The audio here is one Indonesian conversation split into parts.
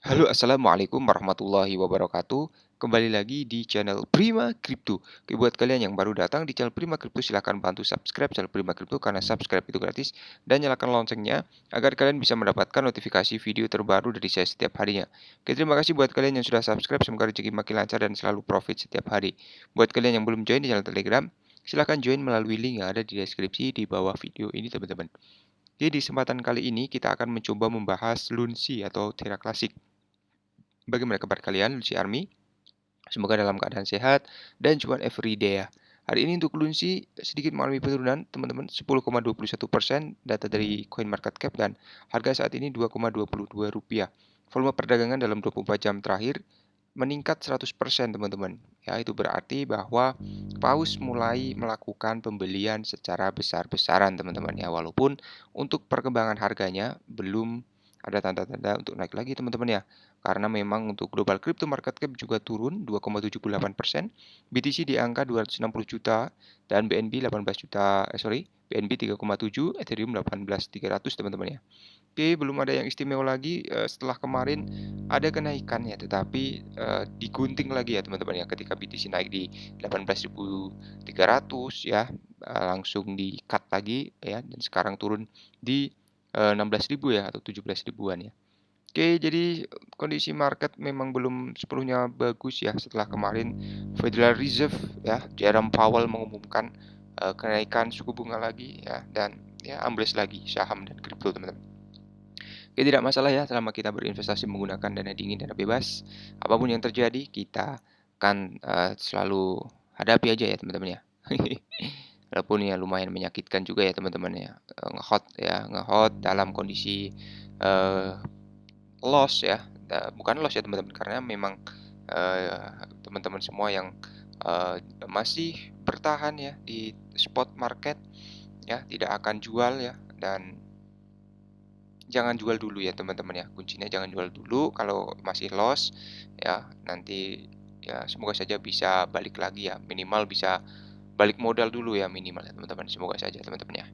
Halo, assalamualaikum warahmatullahi wabarakatuh. Kembali lagi di channel Prima Crypto. Oke, buat kalian yang baru datang di channel Prima Crypto, silahkan bantu subscribe channel Prima Crypto karena subscribe itu gratis dan nyalakan loncengnya agar kalian bisa mendapatkan notifikasi video terbaru dari saya setiap harinya. Oke, terima kasih buat kalian yang sudah subscribe. Semoga rezeki makin lancar dan selalu profit setiap hari. Buat kalian yang belum join di channel Telegram, silahkan join melalui link yang ada di deskripsi di bawah video ini, teman-teman. Jadi di kesempatan kali ini kita akan mencoba membahas Lunsi atau Terra Classic. Bagaimana kabar kalian, Lucy Army? Semoga dalam keadaan sehat dan cuan everyday ya. Hari ini untuk Lunsi sedikit mengalami penurunan, teman-teman, 10,21% data dari CoinMarketCap dan harga saat ini Rp2,22. Volume perdagangan dalam 24 jam terakhir meningkat 100%, teman-teman. Ya, itu berarti bahwa paus mulai melakukan pembelian secara besar-besaran, teman-teman ya. Walaupun untuk perkembangan harganya belum ada tanda-tanda untuk naik lagi, teman-teman ya. Karena memang untuk global crypto market cap juga turun 2,78%, BTC di angka 260 juta dan BNB 18 juta, BNB 3,7, Ethereum 18.300, teman-teman ya. Oke, belum ada yang istimewa lagi setelah kemarin ada kenaikan ya, tetapi digunting lagi ya teman-teman ya, ketika BTC naik di 18.300 ya, langsung di-cut lagi ya, dan sekarang turun di 16.000 ya, atau 17 ribuan ya. Oke, jadi kondisi market memang belum sepenuhnya bagus ya setelah kemarin Federal Reserve ya, Jerome Powell mengumumkan kenaikan suku bunga lagi ya, dan ya ambles lagi saham dan kripto, teman-teman. Oke, tidak masalah ya selama kita berinvestasi menggunakan dana dingin, dana bebas. Apapun yang terjadi, kita akan selalu hadapi aja ya teman-teman ya. Walaupun ya lumayan menyakitkan juga ya teman-teman ya. Ngehot dalam kondisi eh, loss ya. Bukan loss ya teman-teman, karena memang teman-teman semua yang masih bertahan ya di spot market ya, tidak akan jual ya, dan jangan jual dulu ya teman-teman ya. Kuncinya jangan jual dulu kalau masih loss ya. Nanti ya semoga saja bisa balik lagi ya. Minimal bisa balik modal dulu ya minimal ya teman-teman. Semoga saja teman-teman ya.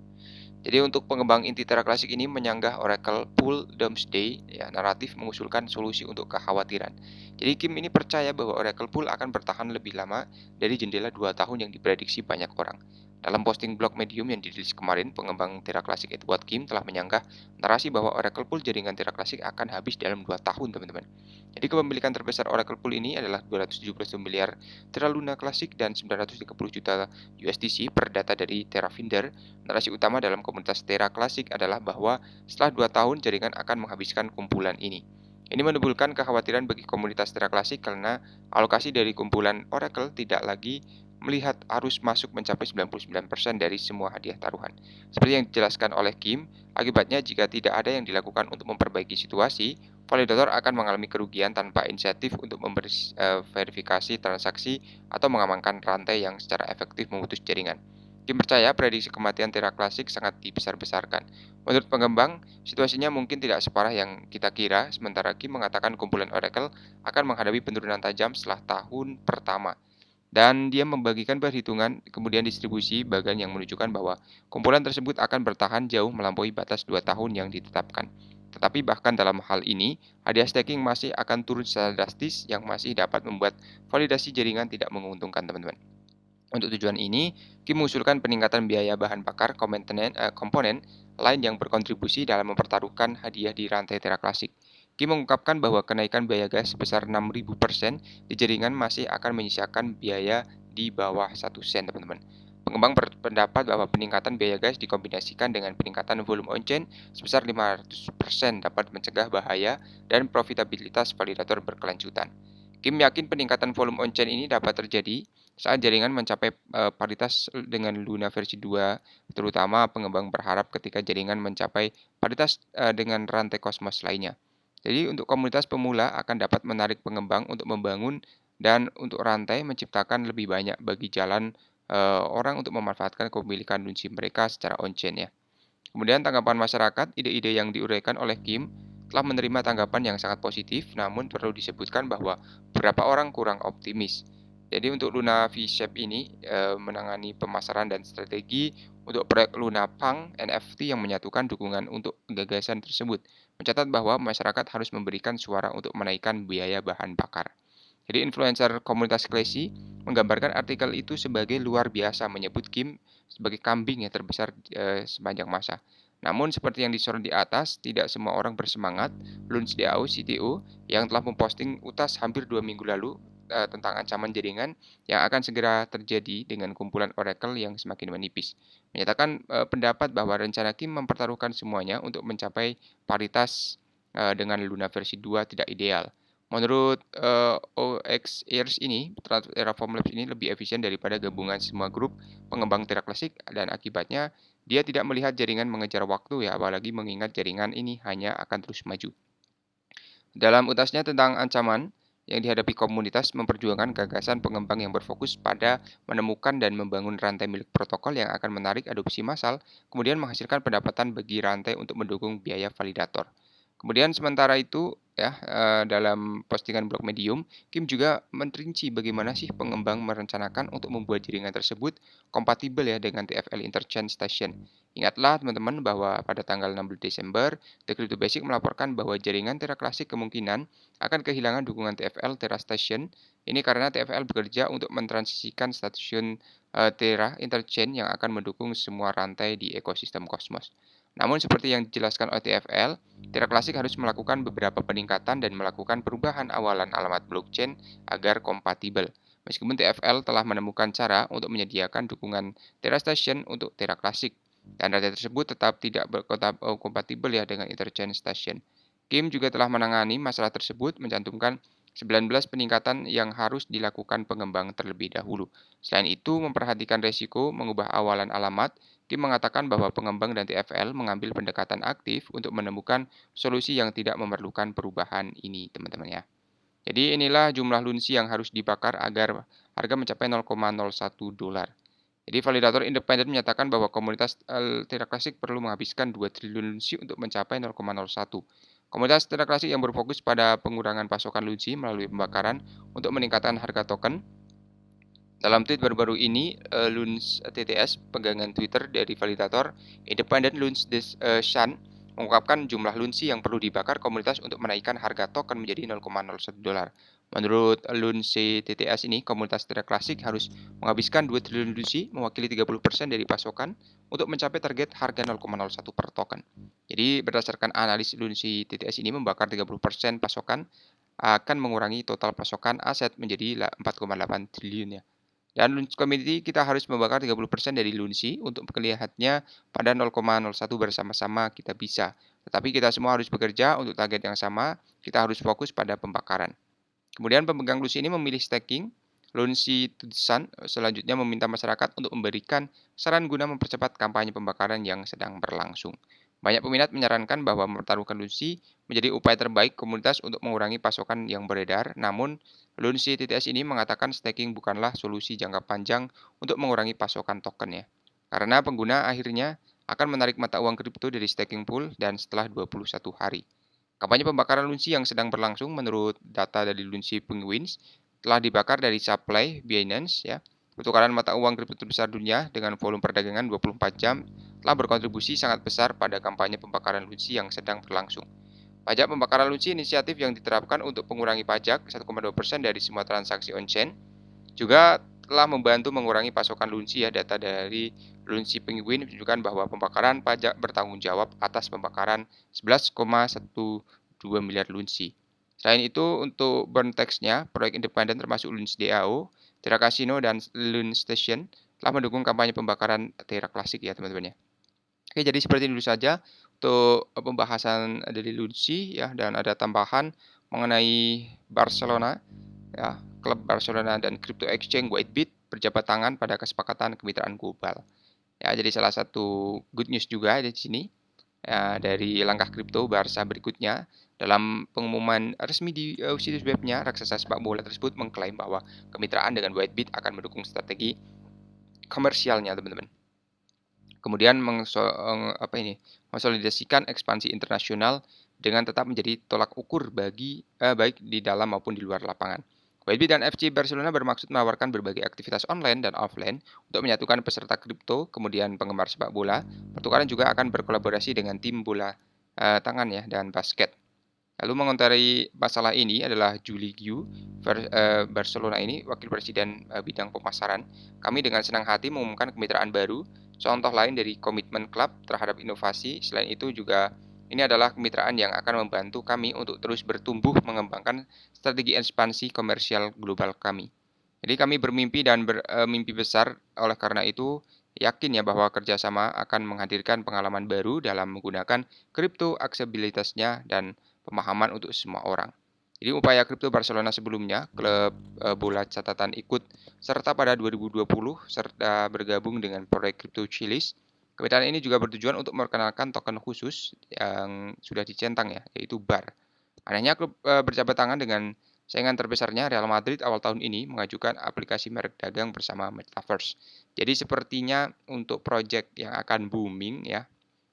Jadi untuk pengembang inti Terra Classic ini menyanggah Oracle Pool Doomsday ya, naratif mengusulkan solusi untuk kekhawatiran. Jadi Kim ini percaya bahwa Oracle Pool akan bertahan lebih lama dari jendela 2 tahun yang diprediksi banyak orang. Dalam posting blog Medium yang dirilis kemarin, pengembang Terra Classic Edward Kim telah menyanggah narasi bahwa Oracle Pool jaringan Terra Classic akan habis dalam 2 tahun, teman-teman. Jadi kepemilikan terbesar Oracle Pool ini adalah 271 miliar Terra Luna Classic dan 930 juta USDC per data dari Terrafinder. Narasi utama dalam komunitas Terra Classic adalah bahwa setelah 2 tahun jaringan akan menghabiskan kumpulan ini. Ini menimbulkan kekhawatiran bagi komunitas Terra Classic karena alokasi dari kumpulan Oracle tidak lagi melihat arus masuk mencapai 99% dari semua hadiah taruhan. Seperti yang dijelaskan oleh Kim, akibatnya jika tidak ada yang dilakukan untuk memperbaiki situasi, validator akan mengalami kerugian tanpa insentif untuk verifikasi transaksi atau mengamankan rantai yang secara efektif memutus jaringan. Kim percaya prediksi kematian Terra Classic sangat dibesar-besarkan. Menurut pengembang, situasinya mungkin tidak separah yang kita kira, sementara Kim mengatakan kumpulan Oracle akan menghadapi penurunan tajam setelah tahun pertama. Dan dia membagikan perhitungan kemudian distribusi bagian yang menunjukkan bahwa kumpulan tersebut akan bertahan jauh melampaui batas 2 tahun yang ditetapkan. Tetapi bahkan dalam hal ini, hadiah staking masih akan turun secara drastis yang masih dapat membuat validasi jaringan tidak menguntungkan, teman-teman. Untuk tujuan ini, Kim mengusulkan peningkatan biaya bahan bakar komponen lain yang berkontribusi dalam mempertaruhkan hadiah di rantai Terra Classic. Kim mengungkapkan bahwa kenaikan biaya gas sebesar 6.000% di jaringan masih akan menyisakan biaya di bawah 1 sen, teman-teman. Pengembang berpendapat bahwa peningkatan biaya gas dikombinasikan dengan peningkatan volume on-chain sebesar 500% dapat mencegah bahaya dan profitabilitas validator berkelanjutan. Kim yakin peningkatan volume on-chain ini dapat terjadi saat jaringan mencapai paritas dengan Luna versi 2, terutama pengembang berharap ketika jaringan mencapai paritas dengan rantai Cosmos lainnya. Jadi untuk komunitas pemula akan dapat menarik pengembang untuk membangun, dan untuk rantai menciptakan lebih banyak bagi jalan orang untuk memanfaatkan kepemilikan Lunsi mereka secara on-chain ya. Kemudian tanggapan masyarakat, ide-ide yang diuraikan oleh Kim telah menerima tanggapan yang sangat positif, namun perlu disebutkan bahwa beberapa orang kurang optimis. Jadi untuk Luna V-Shape ini menangani pemasaran dan strategi untuk proyek Luna Punk NFT yang menyatukan dukungan untuk gagasan tersebut. Mencatat bahwa masyarakat harus memberikan suara untuk menaikkan biaya bahan bakar. Jadi influencer komunitas Classy menggambarkan artikel itu sebagai luar biasa, menyebut Kim sebagai kambing yang terbesar sepanjang masa. Namun seperti yang disorot di atas, tidak semua orang bersemangat. Luns DAO CTO yang telah memposting utas hampir 2 minggu lalu tentang ancaman jaringan yang akan segera terjadi dengan kumpulan Oracle yang semakin menipis. Menyatakan pendapat bahwa rencana Kim mempertaruhkan semuanya untuk mencapai paritas dengan Luna versi 2 tidak ideal. Menurut OX Airs ini, Terraform Labs ini lebih efisien daripada gabungan semua grup pengembang Terra Classic dan akibatnya dia tidak melihat jaringan mengejar waktu ya, apalagi mengingat jaringan ini hanya akan terus maju. Dalam utasnya tentang ancaman yang dihadapi komunitas memperjuangkan gagasan pengembang yang berfokus pada menemukan dan membangun rantai milik protokol yang akan menarik adopsi massal, kemudian menghasilkan pendapatan bagi rantai untuk mendukung biaya validator. Kemudian sementara itu ya dalam postingan blog Medium, Kim juga memperinci bagaimana sih pengembang merencanakan untuk membuat jaringan tersebut kompatibel ya dengan TFL Interchange Station. Ingatlah teman-teman bahwa pada tanggal 16 Desember, The Crypto Basic melaporkan bahwa jaringan Terra Classic kemungkinan akan kehilangan dukungan TFL Terra Station. Ini karena TFL bekerja untuk mentransisikan stasiun Terra Interchange yang akan mendukung semua rantai di ekosistem Cosmos. Namun seperti yang dijelaskan oleh TFL, Terra Classic harus melakukan beberapa peningkatan dan melakukan perubahan awalan alamat blockchain agar kompatibel. Meskipun TFL telah menemukan cara untuk menyediakan dukungan Terra Station untuk Terra Classic, dan rantai tersebut tetap tidak kompatibel ya dengan Interchain Station. Kim juga telah menangani masalah tersebut, mencantumkan 19 peningkatan yang harus dilakukan pengembang terlebih dahulu. Selain itu, memperhatikan resiko mengubah awalan alamat, Kim mengatakan bahwa pengembang dan TFL mengambil pendekatan aktif untuk menemukan solusi yang tidak memerlukan perubahan ini, teman-teman ya. Jadi inilah jumlah lunsi yang harus dibakar agar harga mencapai 0,01 dolar. Jadi validator independen menyatakan bahwa komunitas Terra Classic perlu menghabiskan 2 triliun lunsi untuk mencapai 0,01. Komunitas Terra Classic yang berfokus pada pengurangan pasokan lunsi melalui pembakaran untuk meningkatkan harga token. Dalam tweet baru-baru ini, Luns TTS, pegangan Twitter dari validator independen Luns Shan, mengungkapkan jumlah lunsi yang perlu dibakar komunitas untuk menaikkan harga token menjadi 0,01 dolar. Menurut Luns TTS ini, komunitas Terra Classic harus menghabiskan 2 triliun lunsi, mewakili 30% dari pasokan, untuk mencapai target harga 0,01 per token. Jadi berdasarkan analis Luns TTS ini, membakar 30% pasokan akan mengurangi total pasokan aset menjadi 4,8 triliun ya. Dan Lunch Community kita harus membakar 30% dari Lunsi untuk melihatnya pada 0,01 bersama-sama kita bisa. Tetapi kita semua harus bekerja untuk target yang sama, kita harus fokus pada pembakaran. Kemudian pemegang Lunsi ini memilih staking. Lunsi Tutsan selanjutnya meminta masyarakat untuk memberikan saran guna mempercepat kampanye pembakaran yang sedang berlangsung. Banyak peminat menyarankan bahwa mempertaruhkan Lunsi menjadi upaya terbaik komunitas untuk mengurangi pasokan yang beredar, namun Lunsi TTS ini mengatakan staking bukanlah solusi jangka panjang untuk mengurangi pasokan token ya. Karena pengguna akhirnya akan menarik mata uang kripto dari staking pool dan setelah 21 hari. Kampanye pembakaran Lunsi yang sedang berlangsung menurut data dari Lunsi Penguins telah dibakar dari supply Binance ya. Pertukaran mata uang kripto terbesar dunia dengan volume perdagangan 24 jam telah berkontribusi sangat besar pada kampanye pembakaran Lunsi yang sedang berlangsung. Pajak pembakaran lunsi inisiatif yang diterapkan untuk mengurangi pajak 1,2% dari semua transaksi on-chain juga telah membantu mengurangi pasokan lunsi ya. Data dari Lunsi Penguin menunjukkan bahwa pembakaran pajak bertanggung jawab atas pembakaran 11,12 miliar lunsi. Selain itu, untuk burn tax-nya, proyek independen termasuk Luns DAO, Terra Casino, dan Luns Station telah mendukung kampanye pembakaran Terra Classic ya teman-teman ya. Oke, jadi seperti itu saja untuk pembahasan dari Lunsi ya, dan ada tambahan mengenai Barcelona ya, klub Barcelona dan Crypto Exchange Whitebit berjabat tangan pada kesepakatan kemitraan global. Ya, jadi salah satu good news juga di sini ya, dari langkah kripto Barca berikutnya. Dalam pengumuman resmi di situs webnya, raksasa sepak bola tersebut mengklaim bahwa kemitraan dengan Whitebit akan mendukung strategi komersialnya, teman-teman. Kemudian konsolidasikan ekspansi internasional dengan tetap menjadi tolak ukur bagi baik di dalam maupun di luar lapangan. YB dan FC Barcelona bermaksud menawarkan berbagai aktivitas online dan offline untuk menyatukan peserta kripto, kemudian penggemar sepak bola. Pertukaran juga akan berkolaborasi dengan tim bola tangan ya dan basket. Lalu mengomentari masalah ini adalah Juli Gu, Barcelona ini, Wakil Presiden bidang pemasaran. Kami dengan senang hati mengumumkan kemitraan baru, contoh lain dari komitmen klub terhadap inovasi. Selain itu juga ini adalah kemitraan yang akan membantu kami untuk terus bertumbuh mengembangkan strategi ekspansi komersial global kami. Jadi kami bermimpi dan mimpi besar, oleh karena itu yakin ya bahwa kerjasama akan menghadirkan pengalaman baru dalam menggunakan kripto, aksesibilitasnya, dan pemahaman untuk semua orang. Jadi upaya kripto Barcelona sebelumnya, klub bola catatan ikut serta pada 2020 serta bergabung dengan proyek kripto Chilis. Kemitraan ini juga bertujuan untuk memperkenalkan token khusus yang sudah dicentang ya, yaitu BAR. Anehnya klub berjabat tangan dengan saingan terbesarnya Real Madrid awal tahun ini mengajukan aplikasi merek dagang bersama Metaverse. Jadi sepertinya untuk proyek yang akan booming ya,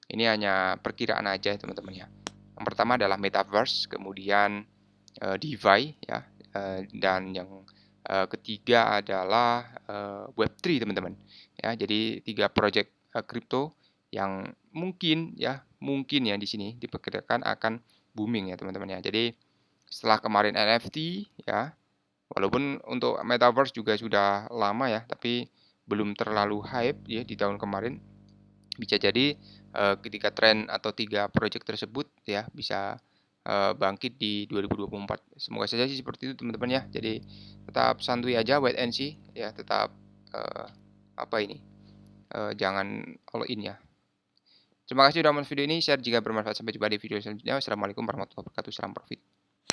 ini hanya perkiraan aja teman-teman ya. Yang pertama adalah Metaverse, kemudian DeFi ya, dan yang ketiga adalah Web3 teman-teman. Ya, jadi 3 proyek kripto yang mungkin ya di sini diperkirakan akan booming ya teman-teman ya. Jadi setelah kemarin NFT ya, walaupun untuk Metaverse juga sudah lama ya, tapi belum terlalu hype ya di tahun kemarin. Bisa jadi ketika tren atau 3 proyek tersebut ya bisa bangkit di 2024. Semoga saja sih seperti itu teman-teman ya. Jadi tetap santuy aja, wait and see ya, tetap apa ini, jangan all in ya. Terima kasih sudah menonton video ini, share jika bermanfaat. Sampai jumpa di video selanjutnya. Wassalamualaikum warahmatullahi wabarakatuh. Salam profit.